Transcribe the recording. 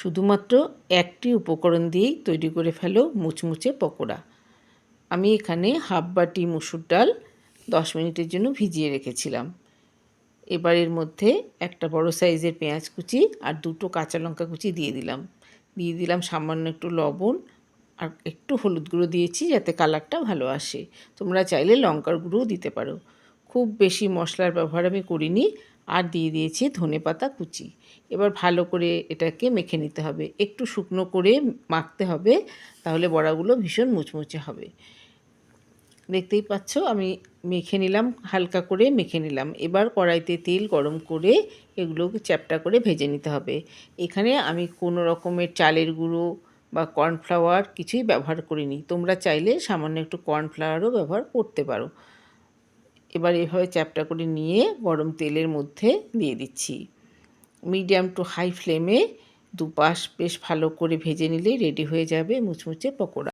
শুধুমাত্র একটি উপকরণ দিয়েই তৈরি করে ফেলো মুচমুচে পকোড়া। আমি এখানে হাফ বাটি মুসুর ডাল 10 মিনিটের জন্য ভিজিয়ে রেখেছিলাম। এবার এর মধ্যে একটা বড় সাইজের পেঁয়াজ কুচি আর 2টো কাঁচা লঙ্কা কুচি দিয়ে দিলাম সামান্য একটু লবণ আর একটু হলুদ গুঁড়ো দিয়েছি যাতে কালারটা ভালো আসে। তোমরা চাইলে লঙ্কার গুঁড়োও দিতে পারো। খুব বেশি মশলার ব্যবহার আমি করিনি। আর দিয়ে দিয়েছি ধনেপাতা কুচি। এবার ভালো করে এটাকে মেখে নিতে হবে, একটু শুকনো করে মাখতে হবে, তাহলে বড়াগুলো ভীষণ মুচমুচে হবে। দেখতেই পাচ্ছ আমি মেখে নিলাম, হালকা করে মেখে নিলাম। এবার কড়াইতে তেল গরম করে এগুলোকে চ্যাপ্টা করে ভেজে নিতে হবে। এখানে আমি কোনো রকমের চালের গুঁড়ো বা কর্নফ্লাওয়ার কিছুই ব্যবহার করিনি। তোমরা চাইলে সামান্য একটু কর্নফ্লাওয়ারও ব্যবহার করতে পারো। এবার এভাবে চ্যাপ্টা করে নিয়ে গরম তেলের মধ্যে দিয়ে দিচ্ছি। মিডিয়াম টু হাই ফ্লেমে দুপাশ বেশ ভালো করে ভেজে নিলেই রেডি হয়ে যাবে মুচমুচে পকোড়া।